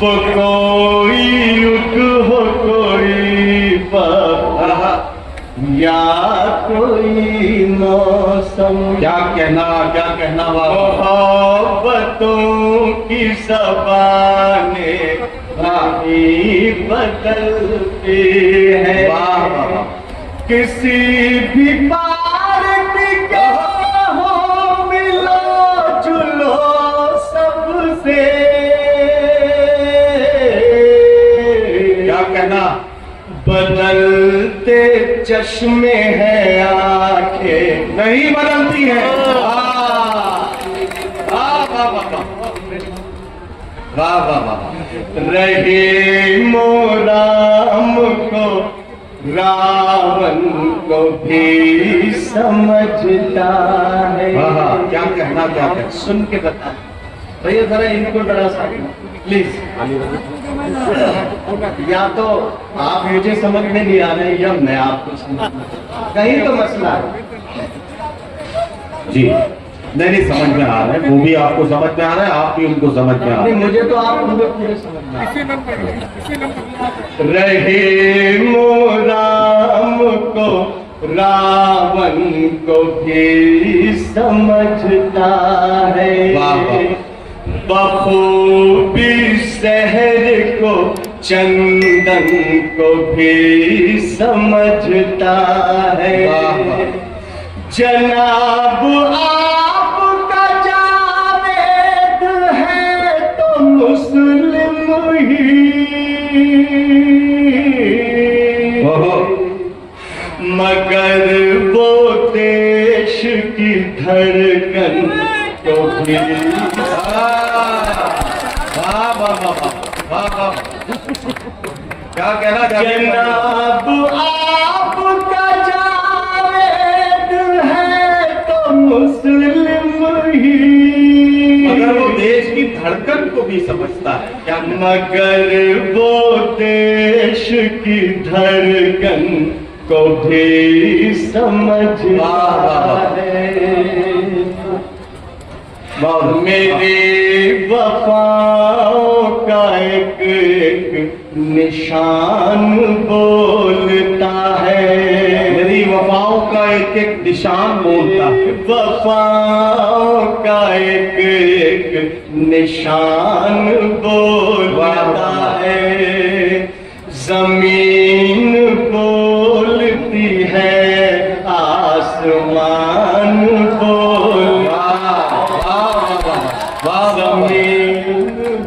वो कोई रुख हो कोई पल या कोई मौसम, क्या कहना मोहब्बतों की ज़बानें नहीं बदलती है। किसी भी पार्टी के हो मिलो जुलो सबसे, क्या कहना, बदलते चश्मे हैं आंखें नहीं बदलती है। वाह वाह वाह। रहे मोराम को रावण को भी समझता है। क्या कहना, सुन के बता भैया, जरा इनको जरा सा प्लीज। या तो आप मुझे समझ में नहीं आ रहे या मैं आपको समझ, कहीं तो मसला है। जी नहीं समझ में आ रहा है, वो भी आपको समझ में आ रहा है, आप भी उनको समझ में आ रहे हैं। मुझे तो आप पूरे समझ में आ रहे मोराम को रावण को भी समझता है। बखूबी शहर को चंदन को भी समझता है। जनाब आपका जावेद है तो मुस्लिम ही, मगर वो देश की धड़कन तो भी। क्या कहना चाहते हैं? जनाब आपका जावेद है तो मुस्लिम ही, मगर वो देश की धड़कन को भी समझता है। क्या, मगर वो देश की धड़कन को भी समझता है। मेरे वफाओं का एक निशान बोलता है। मेरी वफाओं का एक निशान बोलता है। वफाओं का एक निशान बोलता है। जमीन बोलती है, आसमान जमीन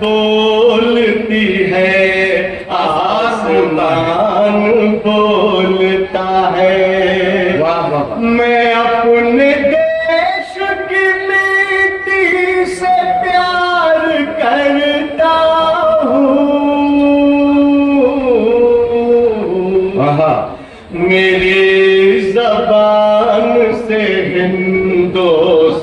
बोलती है, आसमान बोलता है। मैं अपने देश की मिट्टी से प्यार करता हूँ। मेरी जबान से हिंदुस्तान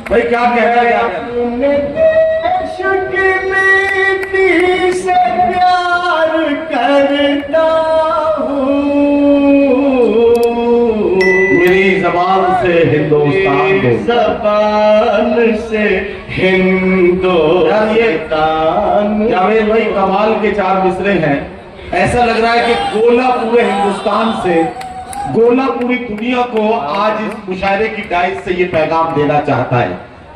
भाई क्या कह रहा है? अपने देश की मिट्टी से प्यार करता हूँ। मेरी जबान से हिंदुस्तान, जबान से हिंदुस्तान। जावेद भाई कमाल के चार मिसरे हैं। ऐसा लग रहा है कि गोला पूरे हिंदुस्तान से, गोला पूरी दुनिया को आज इस मुशायरे की डाइस से ये पैगाम देना चाहता है।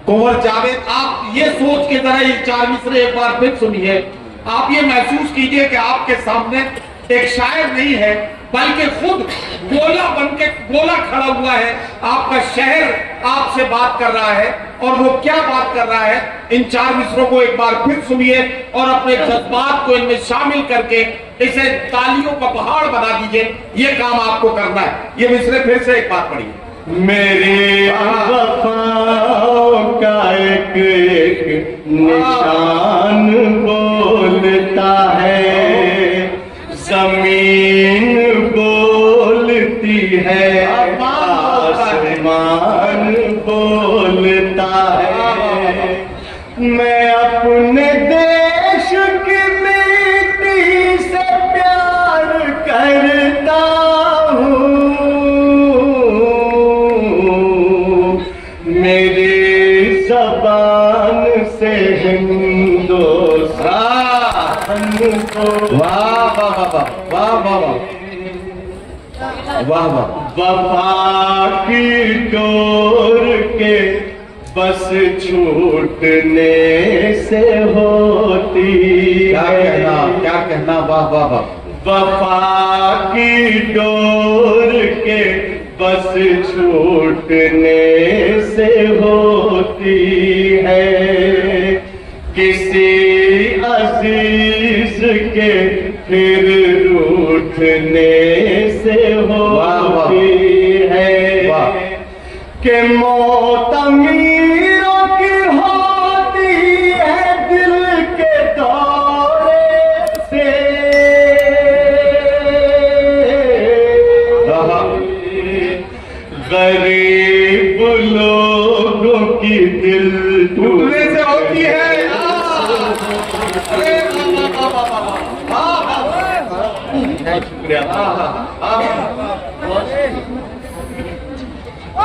कुंवर जावेद, आप ये सोच के जरा ये चार मिसरे एक बार फिर सुनिए। आप ये महसूस कीजिए कि आपके सामने एक शायर नहीं है, बल्कि खुद गोला बनके गोला खड़ा हुआ है। आपका शहर आपसे बात कर रहा है, और वो क्या बात कर रहा है, इन चार मिसरों को एक बार फिर सुनिए और अपने जज्बात को इनमें शामिल करके इसे तालियों का पहाड़ बना दीजिए। ये काम आपको करना है। ये मिसरे फिर से एक बार पढ़िए। मेरे वफाओं का एक निशान बोलता है, जमीन बोलती है, आसमान बोलता है। मैं अपने देश की मिट्टी से प्यार करता हूँ। मेरी ज़बान से हिंदुस्तान को वाह वाह वाह वाह वाह वाह वाह वफा की डोर के बस छूटने से होती क्या कहना वाह वाह वाह वफा की डोर के बस छूटने से होती है किसी अजीज के फिर रूठने से होती है कि मौत अमीरों की होती है दिल के दौरे से गरीब लोगों की दिल टूटने से होती है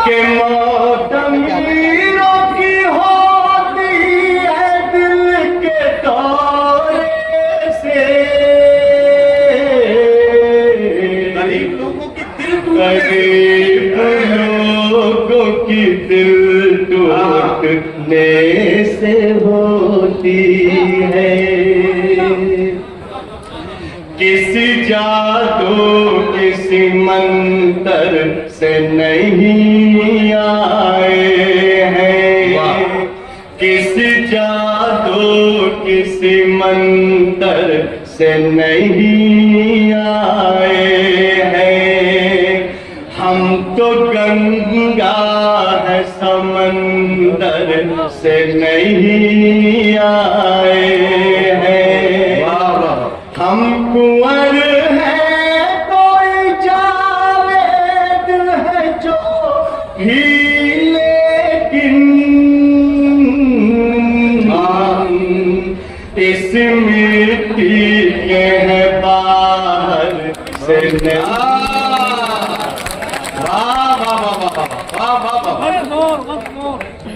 कि मौत अमीरों की होती है दिल के दौरे से गरीब लोगों की दिल गरीब लोगों की दिल टूटने से होती है किसी जादू किसी मंतर से नहीं आए हैं किसी जादू किसी मंतर से नहीं आए हैं हम तो गंगा है समंदर से नहीं आए हैं हम कुंवर हैं कोई जावेद है जो भी लेकिन इस मिट्टी के हैं बाहर से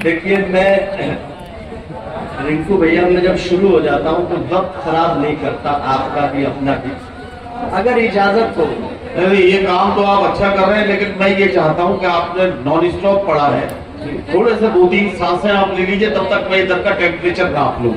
देखिए मैं रिंकू भैया मैं जब शुरू हो जाता हूँ तो वक्त खराब नहीं करता आपका भी अपना भी अगर इजाजत हो ये काम तो आप अच्छा कर रहे हैं लेकिन मैं ये चाहता हूँ कि आपने नॉन स्टॉप पढ़ा है थोड़े से 2-3 सांसें आप ले लीजिए तब तक मैं इधर का टेम्परेचर नाप लूं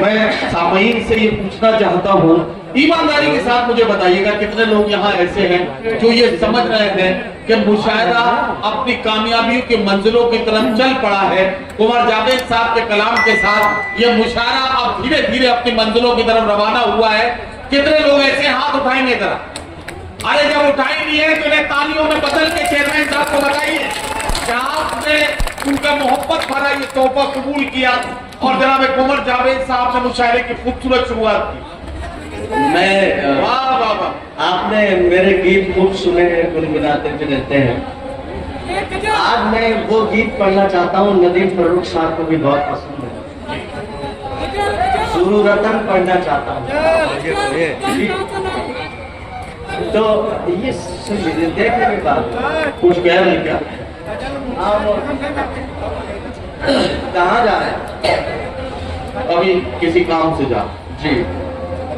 मैं सामयीन से ये पूछना चाहता हूँ ईमानदारी के साथ मुझे बताइएगा कितने लोग यहाँ ऐसे हैं जो ये समझ रहे हैं कि मुशायरा अपनी कामयाबियों की मंजिलों की तरफ चल पड़ा है कुमार जावेद साहब के कलाम के साथ ये मुशायरा अब धीरे धीरे अपनी मंजिलों की तरफ रवाना हुआ है कितने लोग ऐसे हाथ उठाएंगे जरा अरे जब उठाई नहीं है तो इन्हें तालियों में बदल के चेयरमैन साहब को बताइए कि आपने उनका मोहब्बत भरा ये तोहफा कबूल किया और जनाब कुमार जावेद साहब ने मुशायरे की खूबसूरत शुरुआत की मैं वाह वाह वाह आपने मेरे गीत खूब सुने हैं गुनगुनाते भी रहते हैं आज मैं वो गीत पढ़ना चाहता हूँ नदीम फरूख साहब को भी बहुत पसंद है सुरूरतन पढ़ना चाहता हूँ तो ये सुन लीजिए देखने की बात कुछ कह रहे क्या कहाँ जा रहे हैं अभी किसी काम से जा जी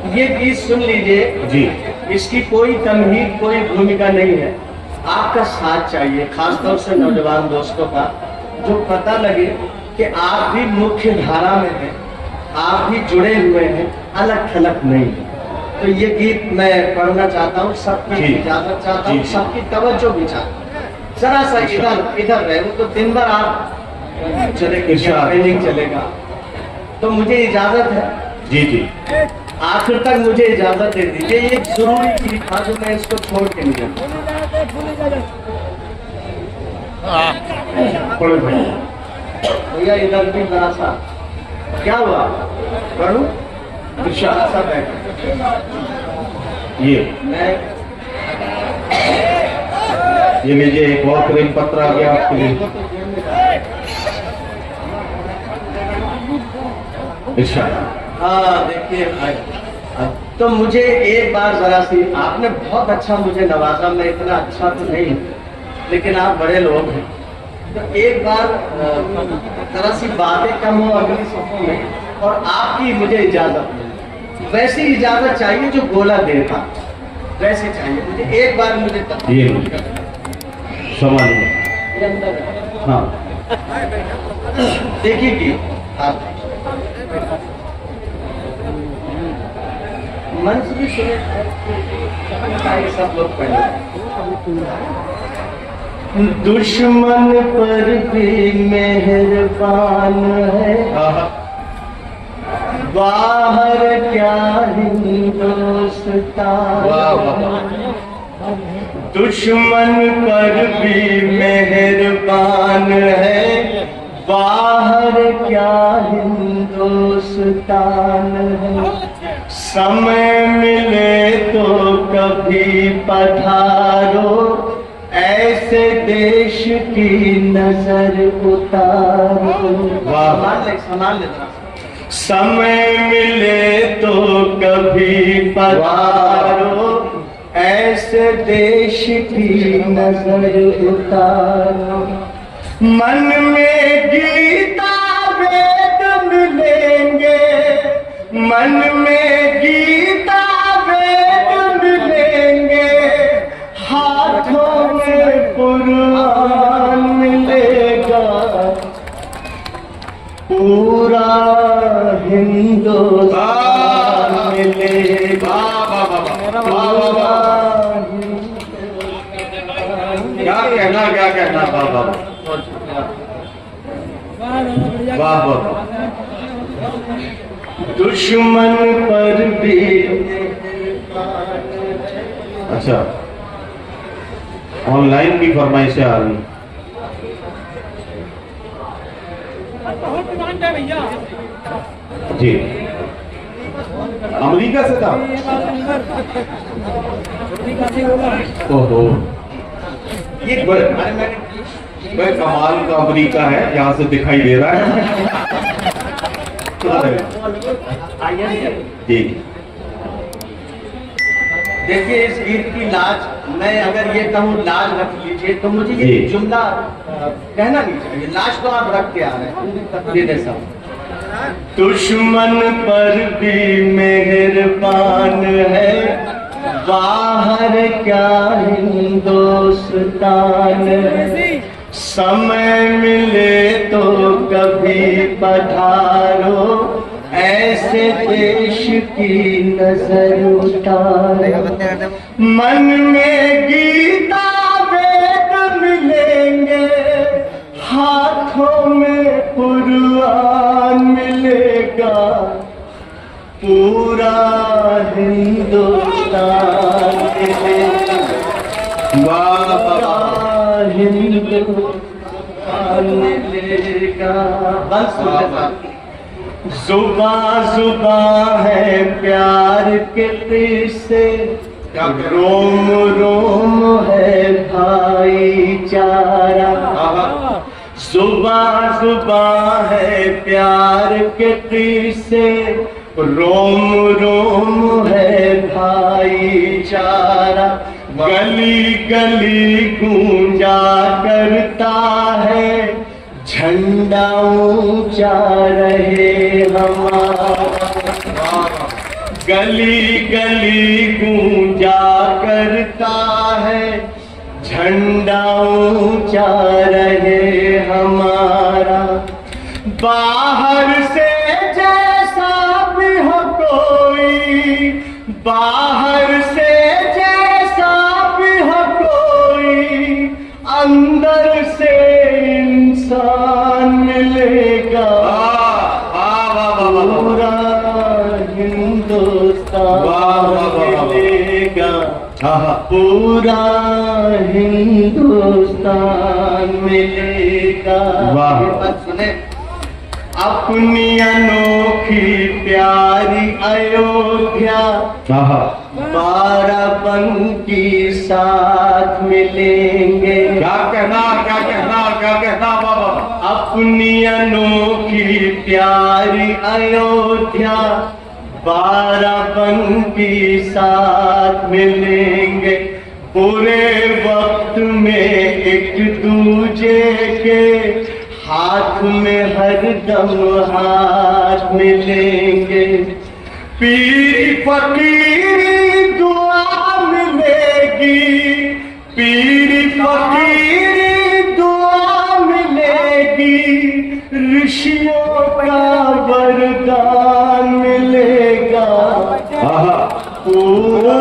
ये गीत सुन लीजिए जी इसकी कोई तमहीद कोई भूमिका नहीं है आपका साथ चाहिए खासतौर से नौजवान दोस्तों का जो पता लगे कि आप भी मुख्य धारा में हैं आप भी जुड़े हुए हैं अलग थलग नहीं है तो ये गीत मैं पढ़ना चाहता हूँ सबकी इजाजत चाहता हूँ सबकी तवज्जो भी चाहता हूँ जरा सा इधर रहे वो तो दिन भर आप ट्रेनिंग चलेगा तो मुझे इजाजत है जी जी आखिर तक मुझे इजाजत दे दीजिए ये जरूरी चीज था जो मैं इसको छोड़ के नहीं जाता भैया इधर भी बड़ा सा क्या हुआ पढ़ू सा बैठ ये मैं ये लीजिए एक और प्रेम पत्र आ गया आपके लिए हाँ देखिए तो मुझे एक बार जरा सी आपने बहुत अच्छा मुझे नवाजा मैं इतना अच्छा तो नहीं लेकिन आप बड़े लोग हैं तो एक बार तरह सी बातें कम हो अगली सफर में, और आपकी मुझे इजाजत मिले। वैसी इजाजत चाहिए जो गोला दे था, वैसे चाहिए मुझे। एक बार मुझे ये संभाल हाँ देखिए कि मंच भी सुने सब लोग पहले। दुश्मन पर भी मेहरबान है, बाहर क्या हिंदुस्तान। दुश्मन पर भी मेहरबान है, बाहर क्या हिंदुस्तान है। समय मिले तो कभी पधारो, ऐसे देश की नजर उतारो। संभाल ले समय मिले तो कभी पधारो, ऐसे देश की नजर उतारो। मन में गीता वेद मिलेंगे, मन में गीता वेद मिलेंगे, हाथों में कुरान मिलेगा, पूरा हिंदुस्तान मिलेगा। क्या कहना बाबा, वाह वाह। दुश्मन पर भी अच्छा, ऑनलाइन भी फरमाइशें आ रही। जी, अमेरिका से था। ओहो, ये भाई कमाल का अमेरिका है, यहाँ से दिखाई दे रहा है। जी देखिए, इस गीत की लाज, मैं अगर ये कहूँ लाज रख लीजिए तो मुझे ये जुमला कहना नहीं चाहिए। लाज तो आप रख के आ रहे हैं। ये जैसा दुश्मन पर भी मेहरबान है, बाहर क्या हिंदुस्तान है। समय मिले तो कभी पधारो, ऐसे देश की नजर उतारो। मन में गीता वेद मिलेंगे, हाथों में कुरान मिलेगा, पूरा हिंदुस्तान मिलेगा। हिंदुस्तान मिलेगा। जुबा जुबा है प्यार के किस्से, रोम रोम है भाईचारा। जुबा जुबा है प्यार के किस्से, रोम रोम है भाईचारा। गली गली गूंजा करता है, झंडा ऊंचा रहे हमारा। गली गली गूंजा करता है, झंडा ऊंचा रहे हमारा। बाहर से जैसा भी हो कोई, बाहर से जैसा भी हो कोई, अंदर से इंसान मिलेगा। पूरा हिंदुस्तान मिलेगा, पूरा हिंदुस्तान मिलेगा। सुने, अपनी अनोखी प्यारी अयोध्या, बाराबंकी साथ मिलेंगे। क्या कहना बाबा। अपनी अनोखी प्यारी अयोध्या, बाराबंकी साथ मिलेंगे। पूरे वक्त वक्त में एक दूजे के हाथ में हरदम हाथ मिलेंगे। पीर फकीर दुआ मिलेगी, पीर फकीर दुआ मिलेगी, ऋषियों का वरदान मिलेगा। पूरा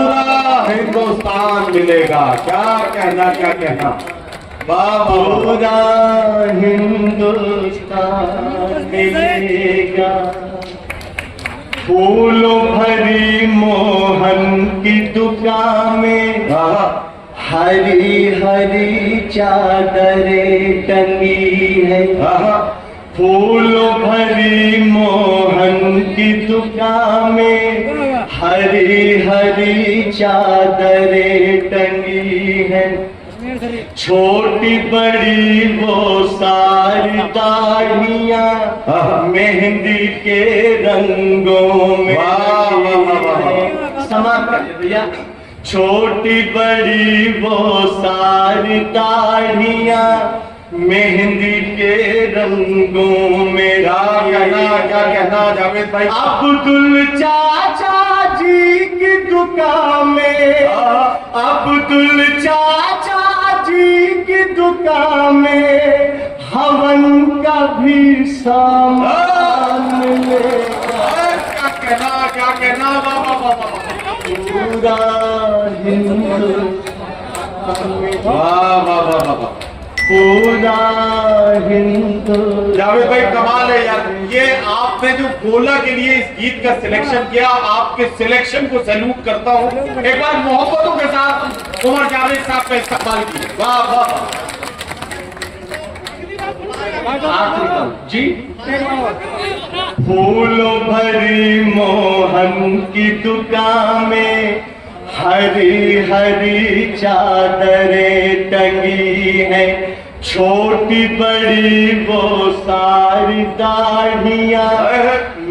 हिंदुस्तान मिलेगा। क्या कहना, क्या कहना, वाह वाह। पूरा हिंदुस्तान मिलेगा। फूलों भरी मोहन की दुकान में हरी हरी चादरें टंगी है। फूलों भरी मोहन की दुकान में हरी हरी चादरें टंगी है। छोटी बड़ी वो सारी दाढ़ियाँ मेहंदी के रंगों में समाप्त कर भैया। छोटी बड़ी वो सारी दाढ़ियाँ मेहंदी के रंगों में। क्या कहना जावेद भाई? अब्दुल चाचा जी की दुकान में, अब्दुल चाचा जी की दुकान में हवन का भी सामान मिलेगा। क्या कहना, क्या कहना, वाह वाह वाह वाह। पूरा हिंदुस्तान वाह वाह वाह वाह। पूरा हिंदुस्तान। जावेद भाई कमाल है यार। ये आपने जो गोला के लिए इस गीत का सिलेक्शन किया, आपके सिलेक्शन को सैल्यूट करता हूँ। एक बार मोहब्बतों के साथ उमर जावेद साहब का इस्तेमाल किया। वाह वाह जी। फूलों भरी मोहन की दुकान में हरी हरी चादरें टंगी है। छोटी बड़ी वो सारी दाढ़ियाँ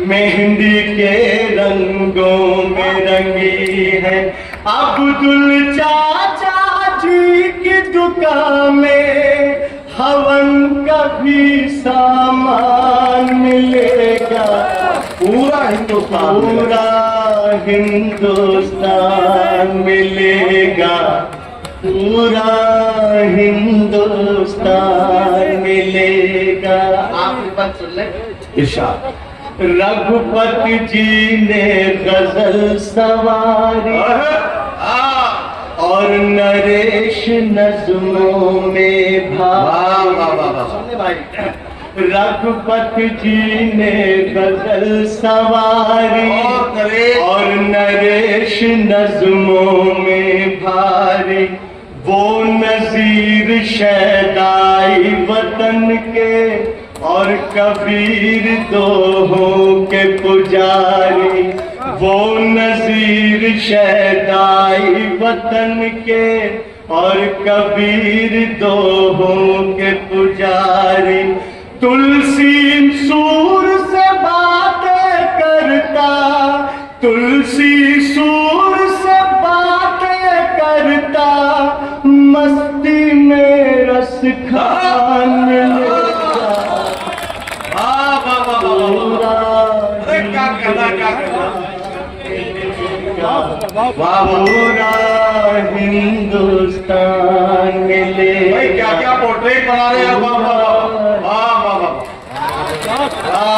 मेहंदी के रंगों में रंगी है। अब्दुल चाचा जी की दुकान में हवन का भी सामान मिलेगा। पूरा हिंदुस्तान, पूरा हिंदुस्तान मिलेगा। पूरा हिंदुस्तान मिलेगा। आपकी बात सुन ले। इरशाद। रघुपति जी ने गजल सवारी और नरेश नज़्मों में भाई। रघुपति जी ने गजल सवारी और नरेश नज़्मों में भारी। वो नज़ीर शहदाई वतन के और कबीर दोहों के पुजारी। वो नज़ीर शहदाई वतन के और कबीर दोहों के पुजारी। तुलसी सूर से बातें करता, तुलसी सूर से बातें करता, मस्ती में रस खान मिलेगा। पूरा हिंदुस्तान मिले। क्या क्या पोर्ट्रेट बना रहे हैं। वाह वाह वाह वाह वाह।